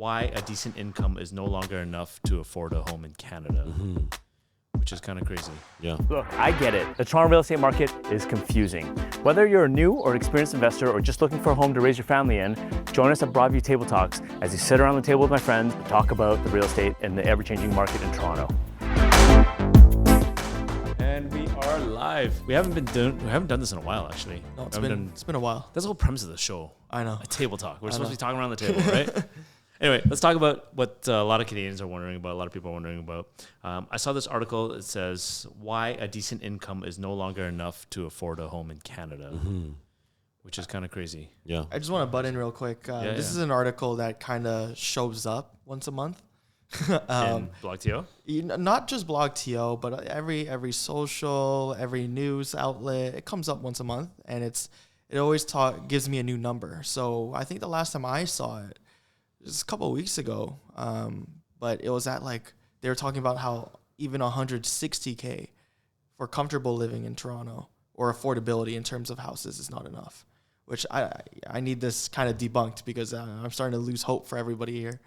why a decent income is no longer enough to afford a home in Canada, which is kind of crazy. Yeah. Look, I get it. The Toronto real estate market is confusing. Whether you're a new or experienced investor or just looking for a home to raise your family in, join us at Broadview Table Talks as you sit around the table with my friends and talk about the real estate and the ever-changing market in Toronto. And we are live. We haven't done this in a while, actually. No, it's been a while. That's the whole premise of the show. I know. A table talk. We're supposed to be talking around the table, right? Anyway, let's talk about what a lot of Canadians are wondering about, a lot of people are wondering about. I saw this article that says why a decent income is no longer enough to afford a home in Canada, which is kind of crazy. Yeah. I just want to butt in real quick. This is an article that kind of shows up once a month. In Blog TO? Not just Blog TO, but every social, every news outlet, it comes up once a month, and it always gives me a new number. So I think the last time I saw it, just a couple of weeks ago, but it was at they were talking about how even $160K for comfortable living in Toronto or affordability in terms of houses is not enough, which I need this kind of debunked because I'm starting to lose hope for everybody here.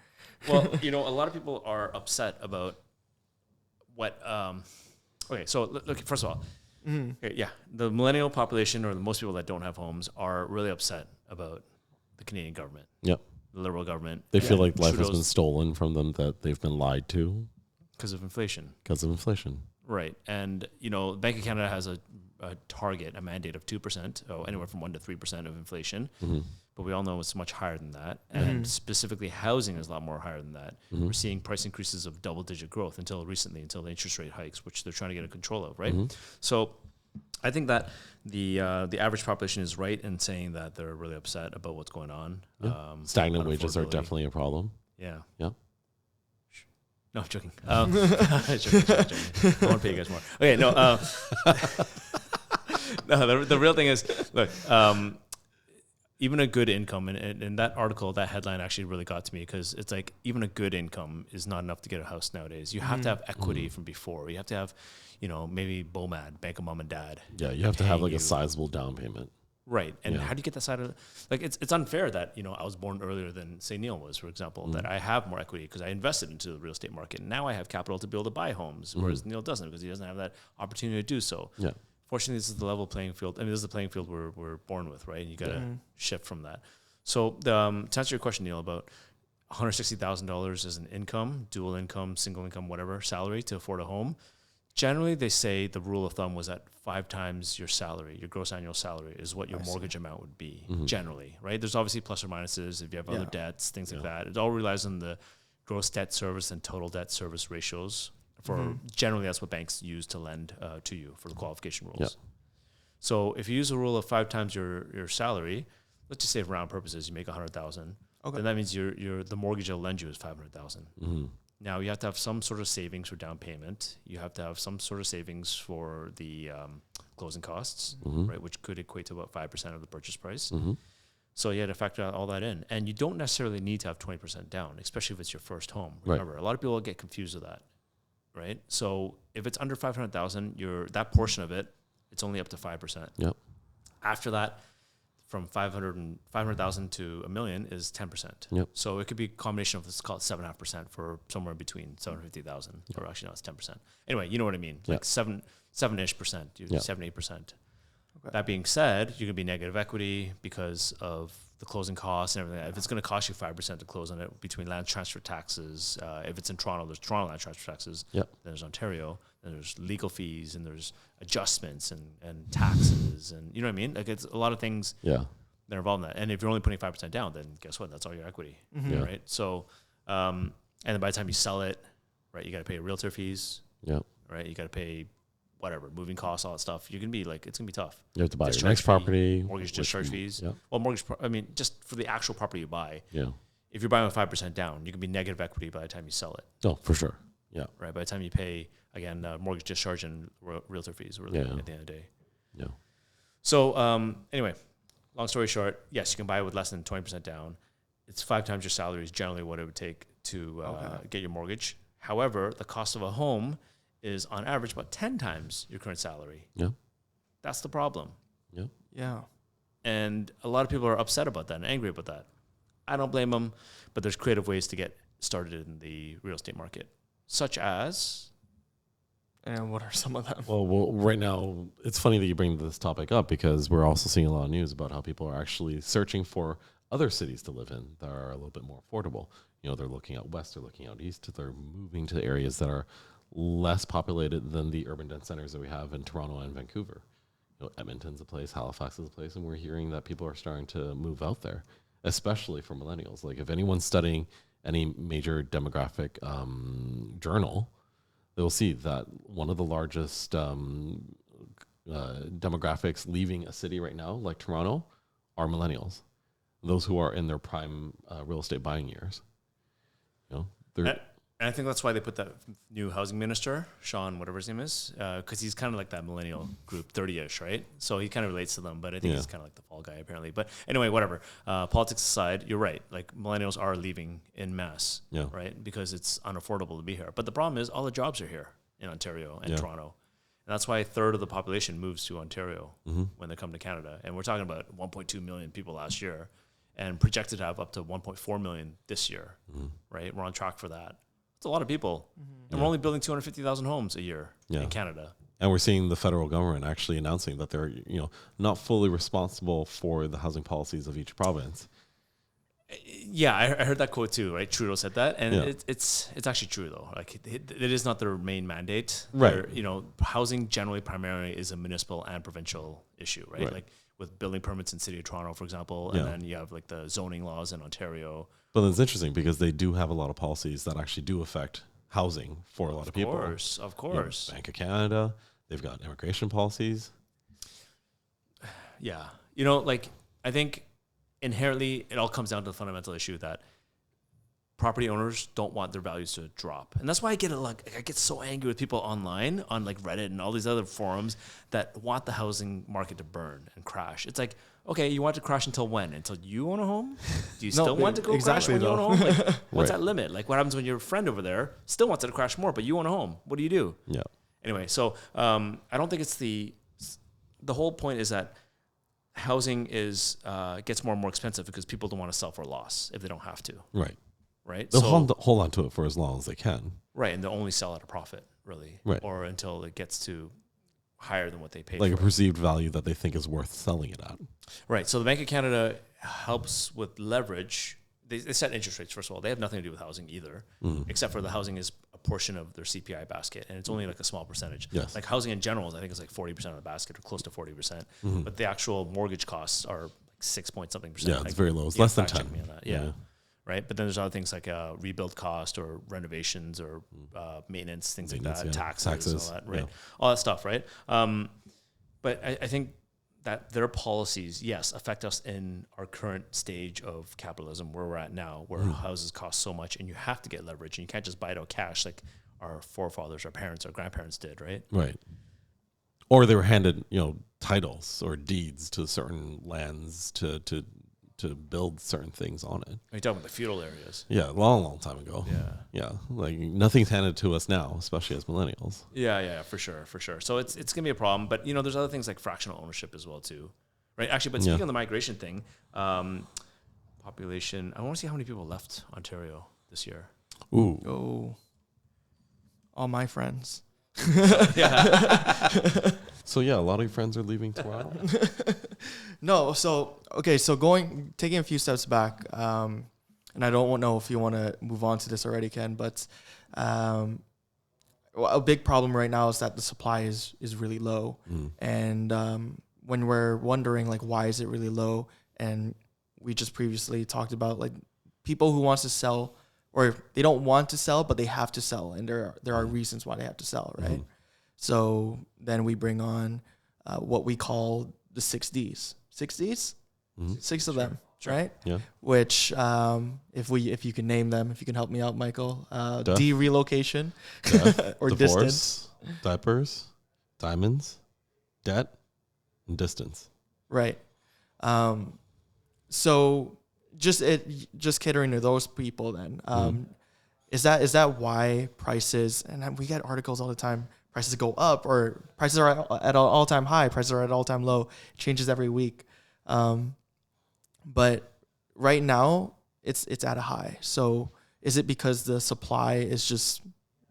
Well, a lot of people are upset about what, okay, so look, first of all, okay, the millennial population or most people that don't have homes are really upset about the Canadian government. Yep. Liberal government. They feel like life has Trudeau's been stolen from them, that they've been lied to. Because of inflation. Right. And, Bank of Canada has a target, a mandate of 2%, anywhere from 1% to 3% of inflation. But we all know it's much higher than that. And specifically housing is a lot more higher than that. We're seeing price increases of double-digit growth until the interest rate hikes, which they're trying to get control of, right? So I think that the average population is right in saying that they're really upset about what's going on. Yeah. Stagnant wages are definitely a problem. Yeah. Yeah. No, I'm joking. Joking. I want to pay you guys more. Okay, no. No, the real thing is, look, even a good income, and in that article, that headline actually really got to me because it's like even a good income is not enough to get a house nowadays. You have to have equity from before. You have to have, maybe BOMAD, Bank of Mom and Dad. Yeah, you have to have a sizable down payment. Right. And how do you get that side of it's unfair that, I was born earlier than say Neil was, for example, that I have more equity because I invested into the real estate market. And now I have capital to be able to buy homes, whereas Neil doesn't because he doesn't have that opportunity to do so. Yeah. Fortunately, this is the level playing field. I mean, this is the playing field we're born with, right? And you got to shift from that. So to answer your question, Neil, about $160,000 as an income, dual income, single income, whatever, salary to afford a home, generally they say the rule of thumb was that 5 times your salary, your gross annual salary, is what your mortgage amount would be, generally, right? There's obviously plus or minuses if you have other debts, things like that. It all relies on the gross debt service and total debt service ratios. Generally, that's what banks use to lend to you for the qualification rules. Yep. So if you use a rule of 5 times your salary, let's just say for round purposes, you make $100,000. Okay. Then that means the mortgage they'll lend you is $500,000. Now you have to have some sort of savings for down payment. You have to have some sort of savings for the closing costs, right, which could equate to about 5% of the purchase price. So you had to factor out all that in, and you don't necessarily need to have 20% down, especially if it's your first home. Remember, a lot of people get confused with that. Right. So if it's under 500,000, that portion of it, it's only up to 5%. Yep. After that, from 500,000 to $1 million is 10%. Yep. So it could be a combination of, let's call it 7.5% for somewhere in between 750,000, or actually no, it's 10%. Anyway, you know what I mean? Like 7-ish percent, 7-8%. Okay. That being said, you can be negative equity because of the closing costs and everything. If it's going to cost you 5% to close on it between land transfer taxes, if it's in Toronto, there's Toronto land transfer taxes. Then there's Ontario. Then there's legal fees and there's adjustments and taxes and you know what I mean. Like it's a lot of things that are involved in that. And if you're only putting 5% down, then guess what? That's all your equity, right? So, and then by the time you sell it, right, you got to pay realtor fees. Right, you got to pay whatever, moving costs, all that stuff. You're going to be it's going to be tough. You have to buy your next property. Mortgage discharge fees. Well, just for the actual property you buy. Yeah. If you're buying with 5% down, you can be negative equity by the time you sell it. Oh, for sure. Yeah. Right. By the time you pay, again, mortgage discharge and realtor fees really at the end of the day. Yeah. So anyway, long story short, yes, you can buy it with less than 20% down. It's 5 times your salary is generally what it would take to get your mortgage. However, the cost of a home is on average about 10 times your current salary. Yeah. That's the problem. Yeah. And a lot of people are upset about that and angry about that. I don't blame them, but there's creative ways to get started in the real estate market, such as. And what are some of them? Well, right now, it's funny that you bring this topic up because we're also seeing a lot of news about how people are actually searching for other cities to live in that are a little bit more affordable. You know, they're looking out west, they're looking out east, they're moving to the areas that are less populated than the urban dense centers that we have in Toronto and Vancouver. You know, Edmonton's a place, Halifax is a place, and we're hearing that people are starting to move out there, especially for millennials. Like if anyone's studying any major demographic journal, they'll see that one of the largest demographics leaving a city right now, like Toronto, are millennials. Those who are in their prime real estate buying years. You know, they're. And I think that's why they put that new housing minister, Sean, whatever his name is, because he's kind of like that millennial group, 30-ish, right? So he kind of relates to them, but I think he's kind of like the fall guy, apparently. But anyway, whatever. Politics aside, you're right. Like, millennials are leaving en masse, right? Because it's unaffordable to be here. But the problem is all the jobs are here in Ontario and Toronto. And that's why a third of the population moves to Ontario when they come to Canada. And we're talking about 1.2 million people last year and projected to have up to 1.4 million this year, right? We're on track for that. It's a lot of people. And we're only building 250,000 homes a year in Canada. And we're seeing the federal government actually announcing that they're, you know, not fully responsible for the housing policies of each province. Yeah, I heard that quote too, right? Trudeau said that. And it's actually true though. Like it is not their main mandate. Right. You know, housing generally primarily is a municipal and provincial issue, right? Like with building permits in City of Toronto, for example, and then you have like the zoning laws in Ontario. But it's interesting because they do have a lot of policies that actually do affect housing for a lot of people. Of course. You know, Bank of Canada, they've got immigration policies. Yeah. You know, like I think inherently it all comes down to the fundamental issue that property owners don't want their values to drop. And that's why I get so angry with people online on like Reddit and all these other forums that want the housing market to burn and crash. It's like, okay, you want it to crash until when? Until you own a home? Do you still want to go crash when you own a home? Like, what's that limit? Like what happens when your friend over there still wants it to crash more, but you own a home? What do you do? Yeah. Anyway, so I don't think it's the whole point is that housing is gets more and more expensive because people don't want to sell for a loss if they don't have to. Right. They'll hold on to it for as long as they can. Right. And they'll only sell at a profit, really. Right. Or until it gets to higher than what they paid like for. A perceived value that they think is worth selling it at. Right. So the Bank of Canada helps with leverage. They set interest rates, first of all. They have nothing to do with housing either, except for the housing is a portion of their CPI basket. And it's only like a small percentage. Yes. Like housing in general, I think it's like 40% of the basket or close to 40%. But the actual mortgage costs are like 6 point something %. Yeah, it's very low. It's less than 10. Me on that. Yeah. Right. But then there's other things like rebuild cost or renovations or maintenance, things like that, taxes, all that, right? All that stuff, right? But I think that their policies, yes, affect us in our current stage of capitalism where we're at now, where houses cost so much and you have to get leverage and you can't just buy it out cash like our forefathers, our parents, our grandparents did, right? Right. Or they were handed, you know, titles or deeds to certain lands to build certain things on it. Are you talking about the feudal areas? Yeah, long time ago. Yeah. Like nothing's handed to us now, especially as millennials. Yeah, for sure. So it's gonna be a problem. But you know, there's other things like fractional ownership as well too, right? Actually, but speaking of the migration thing, population. I want to see how many people left Ontario this year. Ooh. Oh, all my friends. So yeah, a lot of your friends are leaving Toronto. No, so taking a few steps back, and I don't know if you want to move on to this already, Ken, but a big problem right now is that the supply is really low, and when we're wondering like why is it really low, and we just previously talked about like people who wants to sell or they don't want to sell but they have to sell, and there are reasons why they have to sell, right? So then we bring on what we call the 6Ds. 6Ds? 6 of them, right? Yeah. Which, if you can name them, if you can help me out, Michael. D, relocation. Or divorce, distance. Diapers, diamonds, debt, and distance. Right. So just catering to those people then. Is that why prices, and we get articles all the time, prices go up or prices are at an all-time high, prices are at all-time low, it changes every week. But right now, it's at a high. So is it because the supply is just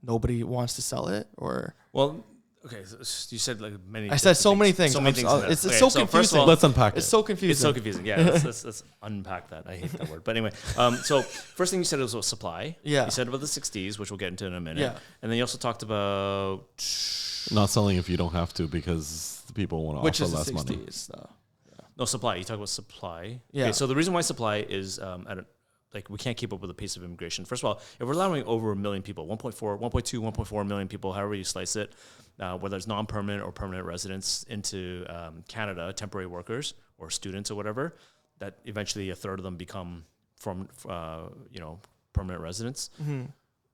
nobody wants to sell it, or? Well, okay, so you said like many. I said so many things. So many things. It's Okay, so so first confusing. of all, Let's unpack it. It's so confusing. It's so confusing. Yeah, let's unpack that. I hate that word. But anyway, so first thing you said was about supply. Yeah. You said about the 60s, which we'll get into in a minute. Yeah. And then you also talked about Not selling if you don't have to because the people want to Which offer is the less money. 60s, though. no supply. You talk about supply. Yeah. Okay, so the reason why supply is like we can't keep up with the pace of immigration. First of all, if we're allowing over 1 million people, 1.4, 1.2, 1.4 million people, however you slice it, whether it's non-permanent or permanent residents into Canada, temporary workers or students or whatever, that eventually a third of them become from permanent residents. Mm-hmm.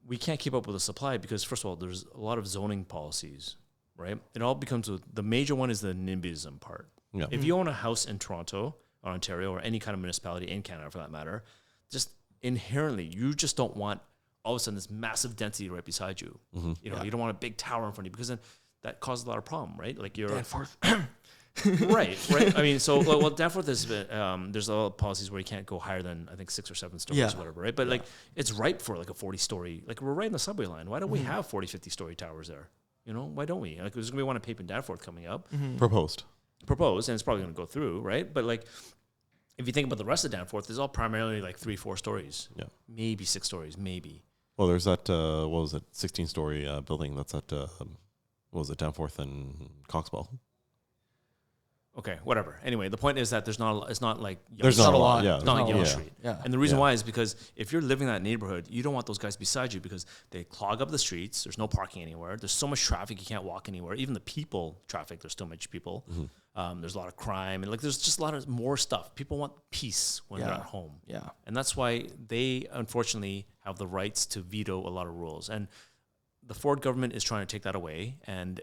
We can't keep up with the supply because first of all, there's a lot of zoning policies, right? It all becomes the major one is the NIMBYism part. Yeah. If you own a house in Toronto or Ontario or any kind of municipality in Canada for that matter, just inherently, you just don't want all of a sudden this massive density right beside you. Mm-hmm. You don't want a big tower in front of you because then that causes a lot of problem, right? Like you're Danforth. right. I mean, so well, Danforth is there's a lot of policies where you can't go higher than I think 6 or 7 stories, Yeah. or whatever, right? But like it's ripe for like a 40-story. Like we're right in the subway line. Why don't we have 40, 50-story towers there? Why don't we? Like there's gonna be one at Pape and Danforth coming up, Proposed. proposed, and it's probably gonna go through, right? But like if you think about the rest of Danforth, it's all primarily like 3-4 stories. Yeah. Maybe 6 stories, maybe. Well, there's that, 16-story building that's at, Danforth and Coxwell. Okay, whatever. Anyway, the point is that it's not like Yonge There's not Street. a lot. Yeah. It's not like Yonge Yeah. Street. Yeah. And the reason Yeah. why is because if you're living in that neighborhood, you don't want those guys beside you because they clog up the streets. There's no parking anywhere. There's so much traffic you can't walk anywhere. Even the people traffic, there's so much people. There's a lot of crime and like there's just a lot of more stuff. People want peace when they're Yeah. at home. Yeah. And that's why they unfortunately have the rights to veto a lot of rules. And the Ford government is trying to take that away. And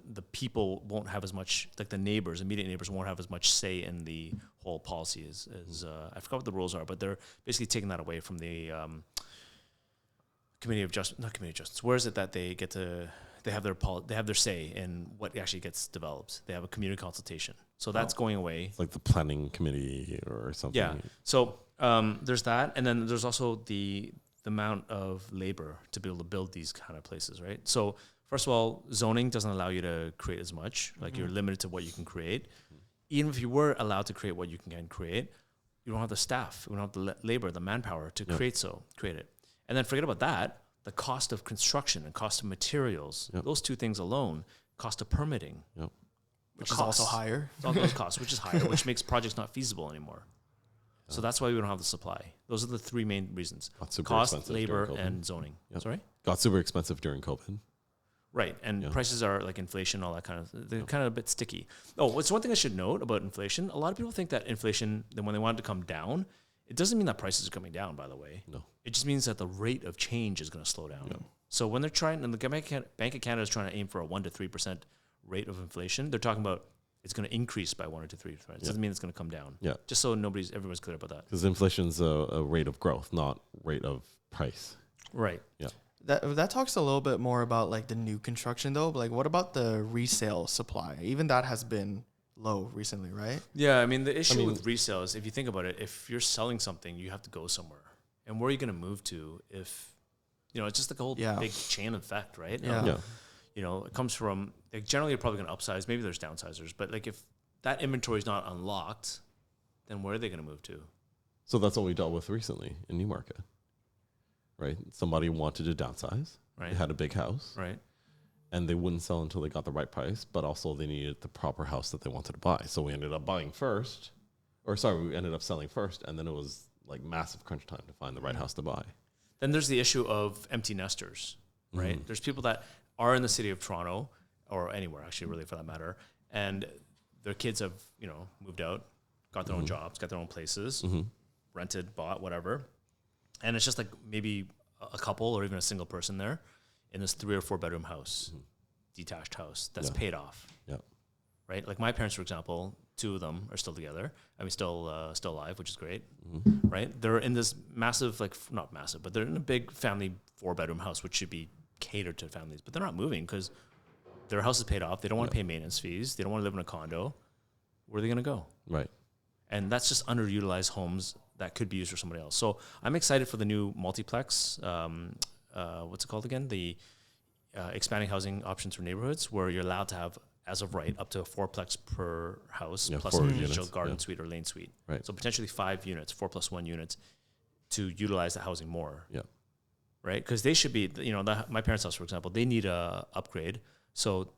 the people won't have as much, like the neighbors, immediate neighbors won't have as much say in the whole policy as I forgot what the rules are, but they're basically taking that away from the Committee of Justice, not Committee of Justice. Where is it that they get to, they have their say in what actually gets developed. They have a community consultation. So that's going away. It's like the planning committee or something. Yeah. So there's that. And then there's also the amount of labor to be able to build these kind of places, right? So first of all, zoning doesn't allow you to create as much. Like you're limited to what you can create. Even if you were allowed to create what you can create, you don't have the staff, you don't have the labor, the manpower to create it. And then forget about that. The cost of construction and cost of materials, those two things alone, cost of permitting, Yep. Which is also higher. It's all those costs, which is higher, which makes projects not feasible anymore. So that's why we don't have the supply. Those are the 3 main reasons: Got super cost, expensive labor, during COVID. and zoning. Yep. Sorry. Got super expensive during COVID. Right, and prices are like inflation, all that kind of. They're kind of a bit sticky. Oh, it's one thing I should note about inflation. A lot of people think that inflation, then when they want it to come down, it doesn't mean that prices are coming down. By the way, No. it just means that the rate of change is going to slow down. So when they're trying, and the Bank of Canada is trying to aim for a 1 to 3% rate of inflation, they're talking about it's going to increase by 1 to 3%. It doesn't mean it's going to come down. Yeah. Just so everyone's clear about that. Because inflation's a rate of growth, not rate of price. Right. Yeah. That talks a little bit more about like the new construction though. But like, what about the resale supply? Even that has been low recently, right? Yeah, I mean the issue with resale is if you think about it, if you're selling something, you have to go somewhere, and where are you going to move to? If it's just like a whole big chain effect, right? Yeah. It comes from like generally you're probably going to upsize. Maybe there's downsizers, but like if that inventory is not unlocked, then where are they going to move to? So that's what we dealt with recently in Newmarket. Right? Somebody wanted to downsize. Right. They had a big house. Right. And they wouldn't sell until they got the right price, but also they needed the proper house that they wanted to buy. So we ended up we ended up selling first, and then it was like massive crunch time to find the right house to buy. Then there's the issue of empty nesters, right? There's people that are in the city of Toronto or anywhere actually, really for that matter, and their kids have moved out, got their own jobs, got their own places, rented, bought, whatever, and it's just like maybe a couple or even a single person there in this 3 or 4 bedroom house, detached house that's paid off. Yeah. Right? Like my parents, for example, 2 of them are still together. I mean, still alive, which is great. Right? They're in this massive, not massive, but they're in a big family 4 bedroom house, which should be catered to families, but they're not moving because their house is paid off. They don't want to pay maintenance fees. They don't want to live in a condo. Where are they going to go? Right. And that's just underutilized homes that could be used for somebody else. So I'm excited for the new multiplex. What's it called again? The expanding housing options for neighborhoods, where you're allowed to have, as of right, up to a 4-plex per house, plus an additional garden suite or lane suite. Right. So potentially 5 units, 4+1 units, to utilize the housing more. Yeah. Right? Because they should be, my parents' house, for example, they need a upgrade. So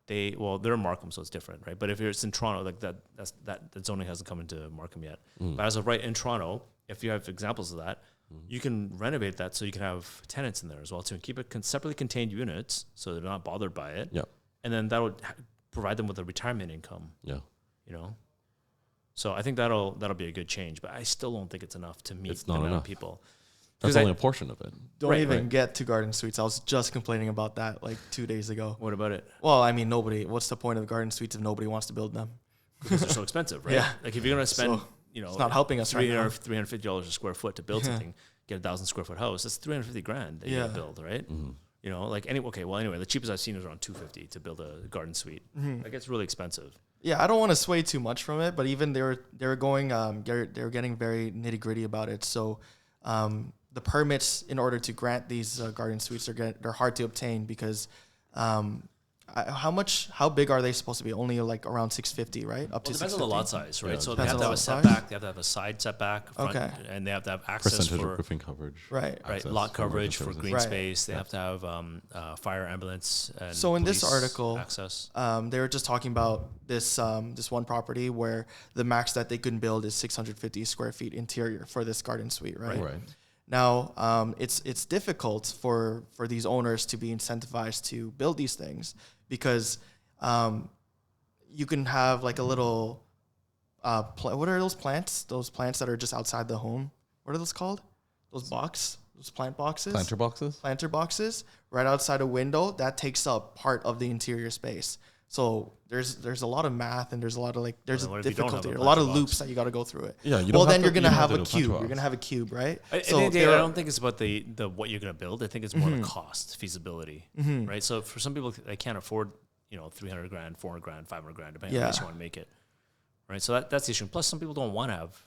they're in Markham, so it's different, right? But if it's in Toronto, like that zoning hasn't come into Markham yet. But as of right in Toronto, if you have examples of that, you can renovate that so you can have tenants in there as well too, and keep it separately contained units so they're not bothered by it. Yeah. And then that would provide them with a retirement income. Yeah. So I think that'll be a good change, but I still don't think it's enough to meet the amount of people. That's only a portion of it. Don't even get to garden suites. I was just complaining about that like 2 days ago. What about it? Well, I mean, what's the point of garden suites if nobody wants to build them? Because they're so expensive, right? Yeah. Like if you're going to spend, it's not helping us right now. $350 a square foot to build something, get a 1,000 square foot house, that's $350,000 that you gotta build, right? Anyway, the cheapest I've seen is around $250 to build a garden suite. Like it's really expensive. Yeah, I don't want to sway too much from it, but even they were getting very nitty gritty about it. So, the permits in order to grant these garden suites they're hard to obtain because, how big are they supposed to be? Only like around 650, right? Up to 650. Depends on the lot size, right? Yeah, so they have to have a size? setback, they have to have a side setback, front, and they have to have access Percentage for of roofing coverage. Right. Access lot coverage for emergency green services. space. They have to have fire, ambulance, and So in this police article, access. They were just talking about this one property where the max that they can build is 650 square feet interior for this garden suite, right? Right. Now, it's difficult for these owners to be incentivized to build these things because you can have like a little what are those plants? Those plants that are just outside the home. What are those called? Those plant boxes? Planter boxes? Planter boxes right outside a window. That takes up part of the interior space. So there's a lot of math and there's a lot of there's a difficulty, a lot of loops that you got to go through it. Yeah. You're gonna have a cube. You're gonna have a cube, right? I don't think it's about the what you're going to build. I think it's more the cost, feasibility, right? So for some people, they can't afford $300,000, $400,000, $500,000, depending on how you want to make it, right? So that's the issue. Plus, some people don't want to have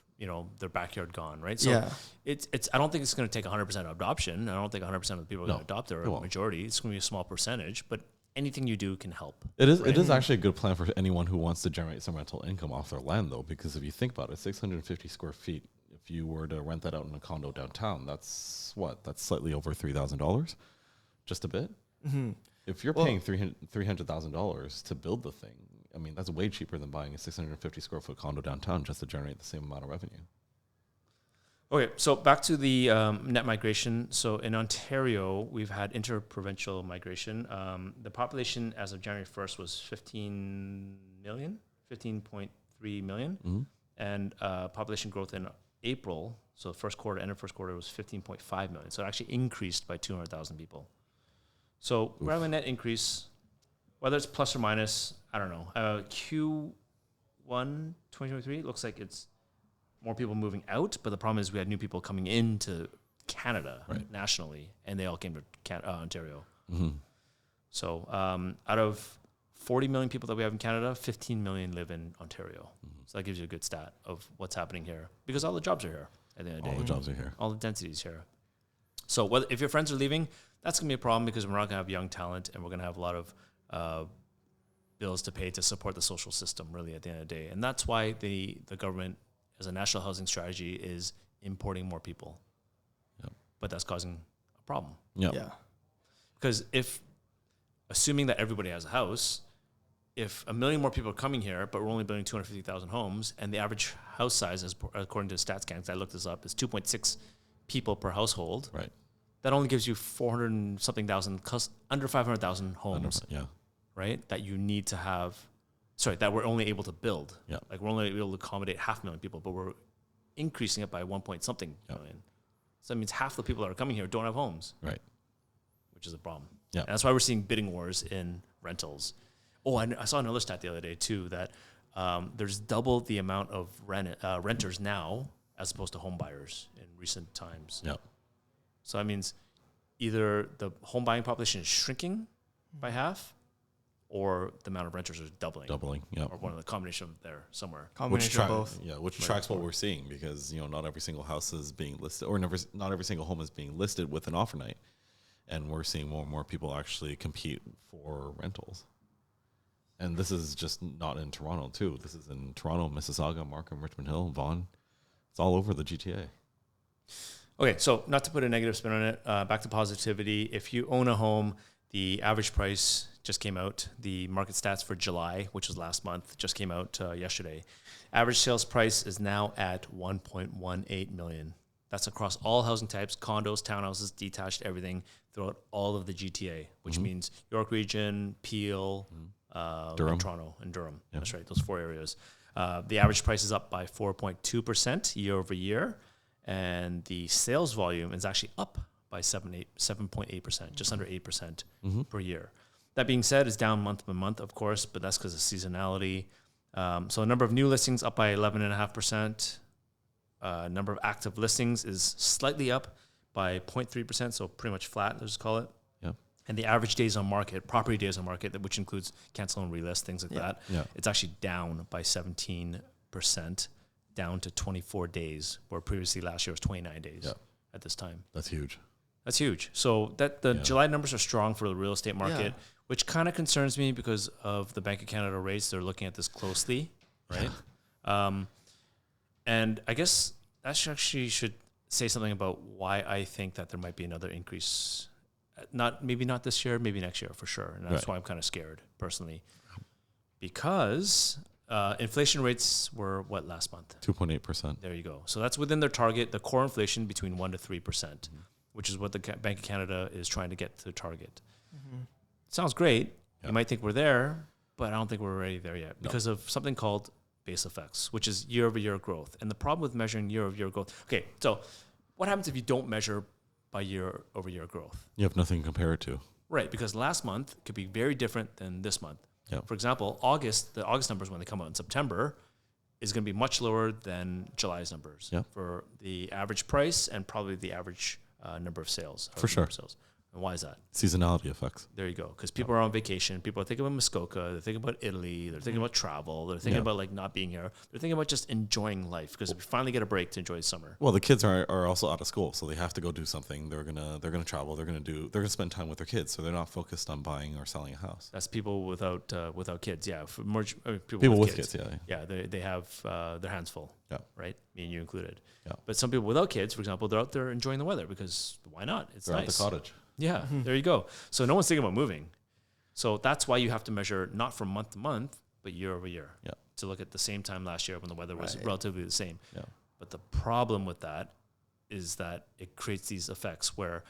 their backyard gone, right? So it's I don't think it's going to take 100% adoption. I don't think 100% of the people are going to adopt it, or a majority. It's going to be a small percentage, but anything you do can help. It is. Right? It is actually a good plan for anyone who wants to generate some rental income off their land, though, because if you think about it, 650 square feet. If you were to rent that out in a condo downtown, that's slightly over $3,000, just a bit. Mm-hmm. If you're paying $300,000 to build the thing, I mean that's way cheaper than buying a 650 square foot condo downtown just to generate the same amount of revenue. Okay, so back to the net migration. So in Ontario, we've had interprovincial migration. The population as of January 1st was 15.3 million. And population growth in April, so end of first quarter was 15.5 million. So it actually increased by 200,000 people. So we're having a net increase, whether it's plus or minus, I don't know. Q1 2023 looks like it's more people moving out, but the problem is we had new people coming into Canada nationally, and they all came to Ontario. So out of 40 million people that we have in Canada, 15 million live in Ontario. So that gives you a good stat of what's happening here, because all the jobs are here at the end of the day. All the jobs are here. All the density is here. So if your friends are leaving, that's going to be a problem, because we're not going to have young talent, and we're going to have a lot of bills to pay to support the social system, really, at the end of the day. And that's why the government, as a national housing strategy, is importing more people. Yep. But that's causing a problem. Yep. Yeah. Because assuming that everybody has a house, if 1 million more people are coming here, but we're only building 250,000 homes, and the average house size, according to StatsCan, I looked this up, is 2.6 people per household. Right. That only gives you 400 and something thousand, under 500,000 homes. Right? That you need to have, that we're only able to build. Yeah. Like we're only able to accommodate 500,000 people, but we're increasing it by 1 point something million. So that means half the people that are coming here don't have homes. Right. Which is a problem. Yeah. And that's why we're seeing bidding wars in rentals. Oh, I saw another stat the other day too, that there's double the amount of renters now as opposed to home buyers in recent times. Yeah. So that means either the home buying population is shrinking by half, or the amount of renters are doubling. Yeah. Or one of the combination of there somewhere. Combination of both. Yeah, which tracks what we're seeing, because not every single house is being listed, or not every single home is being listed with an offer night, and we're seeing more and more people actually compete for rentals. And this is just not in Toronto too. This is in Toronto, Mississauga, Markham, Richmond Hill, Vaughan. It's all over the GTA. Okay, so not to put a negative spin on it, back to positivity. If you own a home, the average price just came out. The market stats for July, which was last month, just came out yesterday. Average sales price is now at $1.18 million. That's across all housing types, condos, townhouses, detached, everything throughout all of the GTA, which means York Region, Peel, Durham. and Toronto, and Durham. Yeah. That's right, those 4 areas. The average price is up by 4.2% year over year, and the sales volume is actually up by 7.8%, just under 8% per year. That being said, it's down month by month, of course, but that's because of seasonality. So the number of new listings up by 11.5%. Number of active listings is slightly up by 0.3%, so pretty much flat, let's call it. Yeah. And the average days on market, property days on market, which includes cancel and relist, things like that, it's actually down by 17%, down to 24 days, where previously last year was 29 days at this time. That's huge. That's huge. So that the July numbers are strong for the real estate market, which kind of concerns me because of the Bank of Canada rates. They're looking at this closely, right? And I guess that should say something about why I think that there might be another increase. Maybe not this year, maybe next year for sure. And that's why I'm kind of scared personally, because inflation rates were what last month? 2.8%. There you go. So that's within their target, the core inflation between 1% to 3%, which is what the Bank of Canada is trying to get to the target. Sounds great. You might think we're there, but I don't think we're already there yet because of something called base effects, which is year-over-year growth. And the problem with measuring year-over-year growth, okay, so what happens if you don't measure by year-over-year growth? You have nothing to compare it to. Right, because last month could be very different than this month. Yeah. For example, the August numbers when they come out in September is going to be much lower than July's numbers for the average price and probably the average number of sales. For sure. Sales. And why is that? Seasonality effects. There you go. Because people are on vacation. People are thinking about Muskoka. They're thinking about Italy. They're thinking about travel. They're thinking about like not being here. They're thinking about just enjoying life because we finally get a break to enjoy summer. Well, the kids are also out of school, so they have to go do something. They're gonna travel. They're gonna spend time with their kids, so they're not focused on buying or selling a house. That's people without kids. Yeah, for more people with kids. Yeah, they have their hands full. Yeah. Right. Me and you included. Yeah. But some people without kids, for example, they're out there enjoying the weather because why not? It's they're nice. at the cottage. Yeah, there you go. So no one's thinking about moving. So that's why you have to measure not from month to month, but year over year. Yeah. To look at the same time last year when the weather was relatively the same. Yeah. But the problem with that is that it creates these effects where,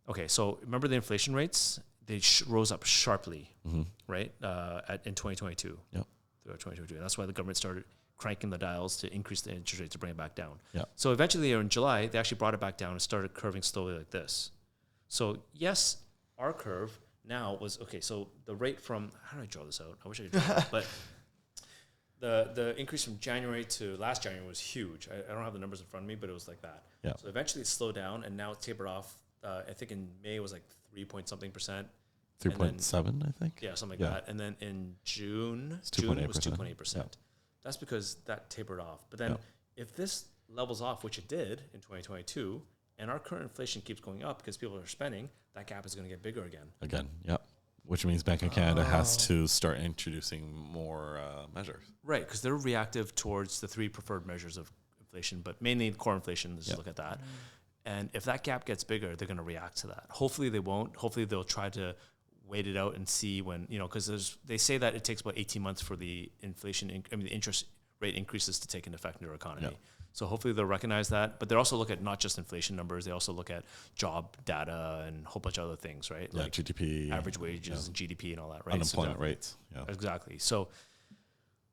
okay, so remember the inflation rates? They rose up sharply, right? In 2022. Yeah. Throughout 2022. And that's why the government started cranking the dials to increase the interest rate to bring it back down. Yeah. So eventually in July, they actually brought it back down and started curving slowly like this. So yes, our curve now was, okay, so the rate from, how do I draw this out? I wish I could draw it, but the increase from January to last January was huge. I don't have the numbers in front of me, but it was like that. Yeah. So eventually it slowed down and now it's tapered off. I think in May it was like 3.something%. 3.7, I think. Yeah, something like that. And then in June it was 2.8%. Yeah. That's because that tapered off. But then if this levels off, which it did in 2022, and our current inflation keeps going up because people are spending, that gap is going to get bigger again. Which means Bank of Canada has to start introducing more measures. Right, because they're reactive towards the 3 preferred measures of inflation, but mainly core inflation. Let's just look at that. And if that gap gets bigger, they're going to react to that. Hopefully they won't. Hopefully they'll try to wait it out and see when, because they say that it takes about 18 months for the the interest rate increases to take into effect in our economy. Yeah. So hopefully they'll recognize that, but they also look at not just inflation numbers. They also look at job data and a whole bunch of other things, right? Yeah, like GDP, average wages and GDP and all that, right? Unemployment rates. Yeah, exactly. So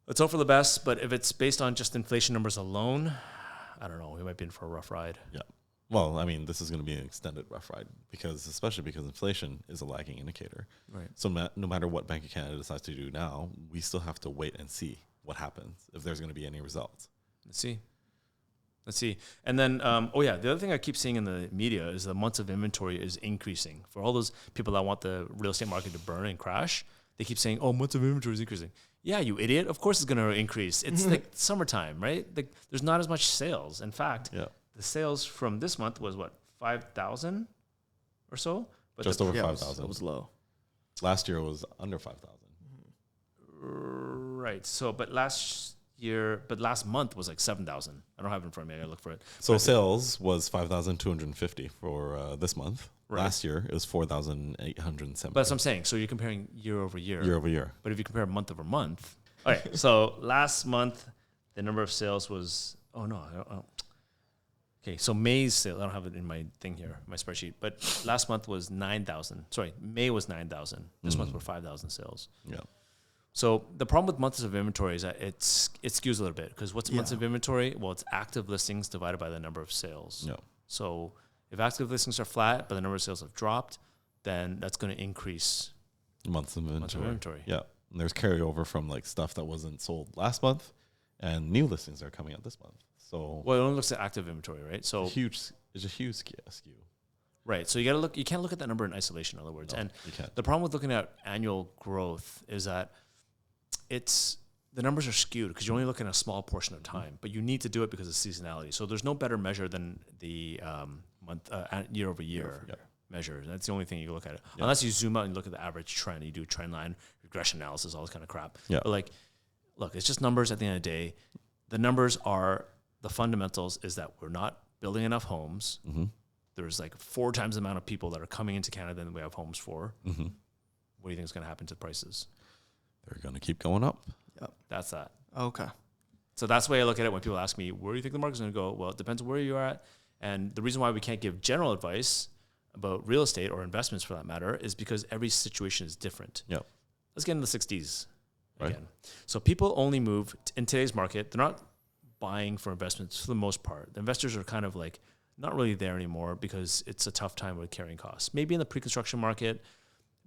let's hope for the best, but if it's based on just inflation numbers alone, I don't know. We might be in for a rough ride. Yeah. Well, I mean, this is going to be an extended rough ride especially because inflation is a lagging indicator. Right. So no matter what Bank of Canada decides to do now, we still have to wait and see what happens, if there's going to be any results. Let's see. And then, the other thing I keep seeing in the media is the months of inventory is increasing. For all those people that want the real estate market to burn and crash, they keep saying, oh, months of inventory is increasing. Yeah, you idiot. Of course it's going to increase. It's like summertime, right? Like there's not as much sales. In fact, the sales from this month was what, 5,000 or so? But just over 5,000. It was low. Last year was under 5,000. Right. So, but last month was like 7,000. I don't have it in front of me. I gotta look for it. So but sales was 5,250 for this month. Right. Last year it was 4,870. But that's what I'm saying. So you're comparing year over year. Year over year. But if you compare month over month, okay. So last month the number of sales was okay. So May's sale, I don't have it in my thing here, my spreadsheet. But last month was 9,000. Sorry, May was 9,000. This month were 5,000 sales. Yeah. So the problem with months of inventory is that it skews a little bit because what's months of inventory? Well, it's active listings divided by the number of sales. Yeah. So if active listings are flat, but the number of sales have dropped, then that's going to increase Months of inventory. Yeah. And there's carryover from like stuff that wasn't sold last month, and new listings are coming out this month. So Well, it only looks at active inventory, right? So it's a huge skew. right. So you got to look. You can't look at that number in isolation. In other words, No, and you can't. the problem with looking at annual growth is that the numbers are skewed because you're only looking at a small portion of time, but you need to do it because of seasonality. So there's no better measure than the year over year measure. That's the only thing you look at it. Yeah. Unless you zoom out and look at the average trend, you do trend line, regression analysis, all this kind of crap. Yeah. But like, look, it's just numbers at the end of the day. The numbers are the fundamentals is that we're not building enough homes. Mm-hmm. There's like 4 times the amount of people that are coming into Canada than we have homes for. Mm-hmm. What do you think is going to happen to prices? They're going to keep going up. That's that. Okay. So that's the way I look at it when people ask me, where do you think the market's going to go? Well, it depends where you're at. And the reason why we can't give general advice about real estate or investments for that matter is because every situation is different. Yep. Let's get into the 60s Right. again. So people only move in today's market. They're not buying for investments for the most part. The investors are kind of like not really there anymore because it's a tough time with carrying costs. Maybe in the pre-construction market,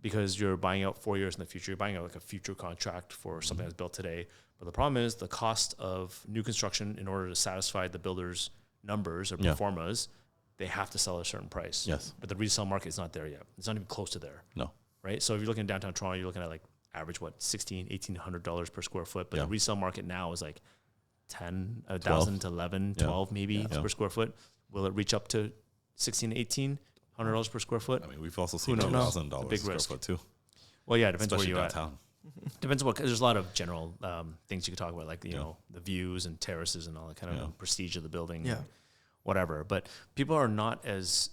because you're buying out 4 years in the future, you're buying out like a future contract for something that's built today. But the problem is the cost of new construction in order to satisfy the builder's numbers or performas, they have to sell at a certain price. Yes. But the resale market is not there yet. It's not even close to there. No. Right? So if you're looking at downtown Toronto, you're looking at like average, $1,800 per square foot. But the resale market now is like 1,000 to 11, 12 maybe per square foot. Will it reach up to 16, 18? $100 per square foot. I mean, we've also seen knows? $2,000 Big per risk. square foot too. Well, yeah, it depends Especially where you're downtown. at. Depends on what. There's a lot of general things you could talk about, like you know the views and terraces and all that kind of prestige of the building, and whatever. But people are not as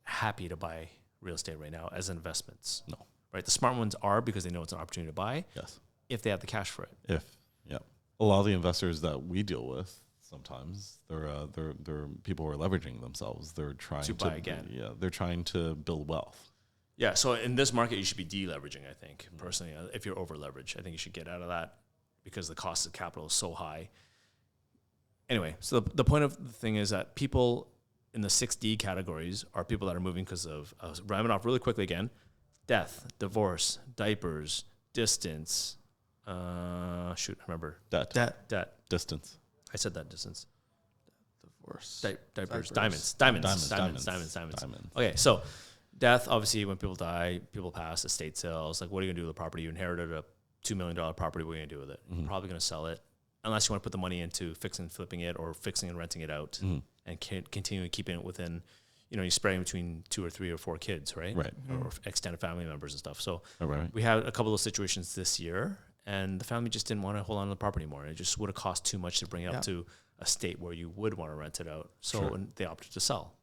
happy to buy real estate right now as investments. No. Right. The smart ones are because they know it's an opportunity to buy. Yes. If they have the cash for it. A lot of the investors that we deal with, sometimes they're people who are leveraging themselves. They're trying to buy again. Yeah, they're trying to build wealth. Yeah. So in this market, you should be deleveraging. I think personally, if you're over leveraged, I think you should get out of that because the cost of capital is so high. Anyway, so the point of the thing is that people in the 6D categories are people that are moving because of rhyming off really quickly again: death, divorce, diapers, distance. I remember Debt. Distance. I said that distance. Divorce. Diapers. Diapers. Diamonds. Okay, so death, obviously, when people die, people pass, estate sales. Like, what are you going to do with the property? You inherited a $2 million property. What are you going to do with it? You're probably going to sell it, unless you want to put the money into fixing and flipping it or fixing and renting it out and continue keeping it within, you're spreading between 2 or 3 or 4 kids, right? Right. Or extended family members and stuff. So Right. we had a couple of situations this year, and the family just didn't want to hold on to the property anymore. It just would have cost too much to bring it up to a state where you would want to rent it out. So and they opted to sell,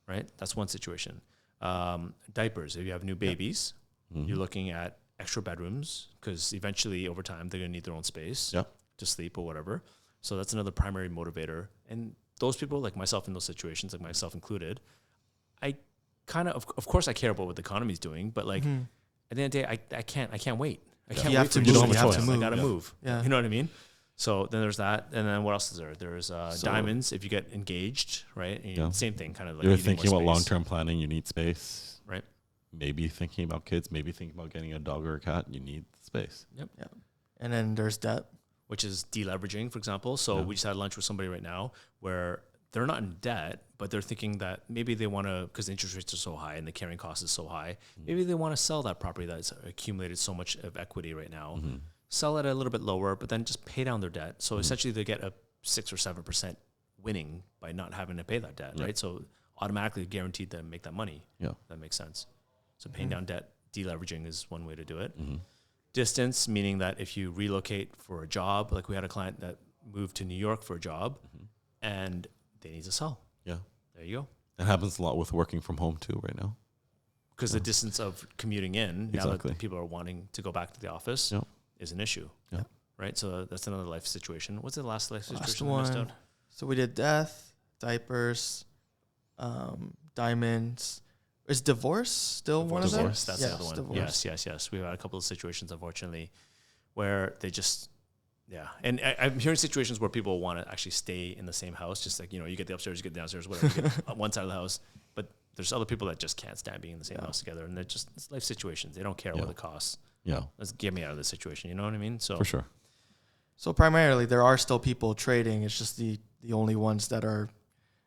right? That's one situation. Diapers. If you have new babies, you're looking at extra bedrooms because eventually over time they're going to need their own space to sleep or whatever. So that's another primary motivator. And those people, like myself in those situations, like myself included, I kind of course I care about what the economy is doing, but like at the end of the day, I can't wait. I can't wait to move. You have to move. I gotta move. Yeah. You know what I mean? So then there's that, and then what else is there? There's diamonds. If you get engaged, right? And same thing, kind of like You're needing thinking more about space. long-term planning. You need space. Right. Maybe thinking about kids. Maybe thinking about getting a dog or a cat. You need space. Yep. And then there's debt. Which is deleveraging, for example. So we just had lunch with somebody right now where they're not in debt, but they're thinking that maybe they want to, because the interest rates are so high and the carrying cost is so high, maybe they want to sell that property that's accumulated so much of equity right now, sell it a little bit lower, but then just pay down their debt. So essentially they get a 6 or 7% winning by not having to pay that debt, right? So automatically guaranteed to make that money. Yeah. That makes sense. So paying down debt, deleveraging is one way to do it. Distance, meaning that if you relocate for a job, like we had a client that moved to New York for a job and they need to sell. Yeah. There you go. It happens a lot with working from home too right now. Because the distance of commuting in, now Exactly. that people are wanting to go back to the office, is an issue. Yeah. Right? So that's another life situation. What's the last life situation? one. So we did death, diapers, diamonds. Is divorce still one of them? Divorce, that's the other one. Divorce. Yes. We've had a couple of situations, unfortunately, where they just, And I'm hearing situations where people want to actually stay in the same house, just like, you get the upstairs, you get the downstairs, whatever, you get on one side of the house. But there's other people that just can't stand being in the same house together. And they're just, it's life situations. They don't care what it costs. Yeah. Let's get me out of this situation. You know what I mean? So For sure. So primarily there are still people trading. It's just the only ones that are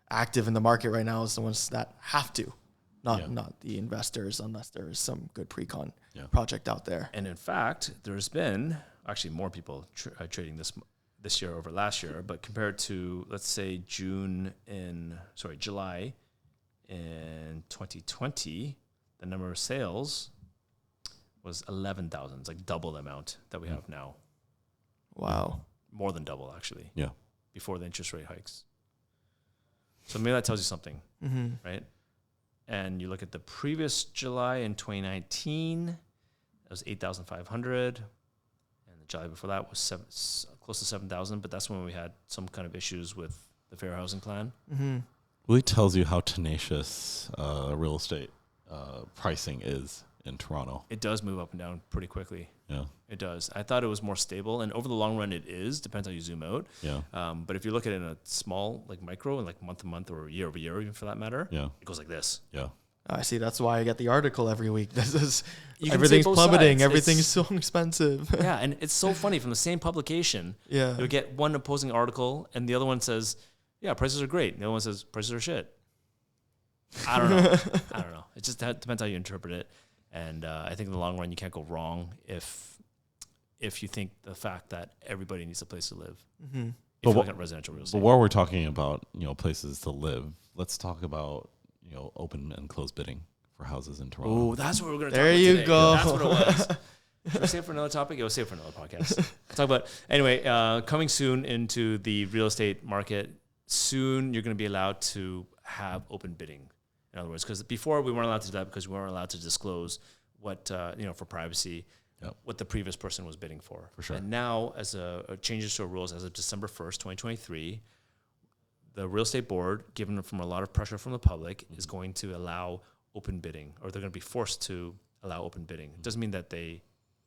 active in the market right now is the ones that have to. Not the investors, unless there is some good pre-con project out there. And in fact, there's been actually more people trading this year over last year, but compared to, let's say, July in 2020, the number of sales was 11,000. It's like double the amount that we have now. Wow. More than double, actually. Yeah. Before the interest rate hikes. So maybe that tells you something, right? And you look at the previous July in 2019, that was 8,500. And the July before that was close to 7,000. But that's when we had some kind of issues with the Fair Housing Plan. Really tells you how tenacious real estate pricing is in Toronto. It does move up and down pretty quickly. Yeah. It does. I thought it was more stable. And over the long run, it is. Depends how you zoom out. Yeah. But if you look at it in a small, like micro, and like month to month or year over year, even for that matter, it goes like this. Yeah. I see. That's why I get the article every week. This is everything's plummeting. Everything's so expensive. Yeah, and it's so funny. From the same publication, you'll get one opposing article, and the other one says, "Yeah, prices are great." And the other one says, "Prices are shit." I don't know. It just depends how you interpret it. And I think in the long run, you can't go wrong if you think the fact that everybody needs a place to live. If you look at residential real estate. But while we're talking about places to live, let's talk about open and closed bidding for houses in Toronto. Oh, that's what we're going to talk There about you today. go. That's what it was. Should we save it for another topic? We'll save it for another podcast. We'll talk about anyway. Coming soon into the real estate market. Soon, you're going to be allowed to have open bidding. In other words, because before we weren't allowed to do that because we weren't allowed to disclose what for privacy, what the previous person was bidding for. For sure. And now, as a changes to our rules as of December 1st, 2023. The real estate board, given from a lot of pressure from the public, is going to allow open bidding, or they're going to be forced to allow open bidding. It doesn't mean that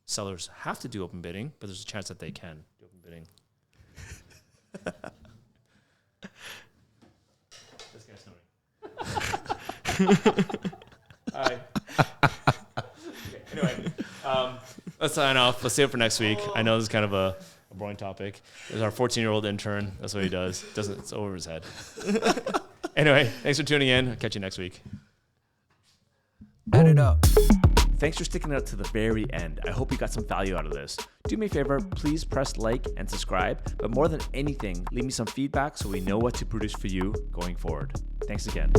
sellers have to do open bidding, but there's a chance that they can do open bidding. This guy's snoring. All right. Okay, anyway, let's sign off. Let's save it for next week. I know this is kind of a boring topic. There's our 14-year-old intern. That's what he does. It's over his head. Anyway, thanks for tuning in. I'll catch you next week. Add it up. Thanks for sticking out to the very end. I hope you got some value out of this. Do me a favor, please press like and subscribe. But more than anything, leave me some feedback so we know what to produce for you going forward. Thanks again.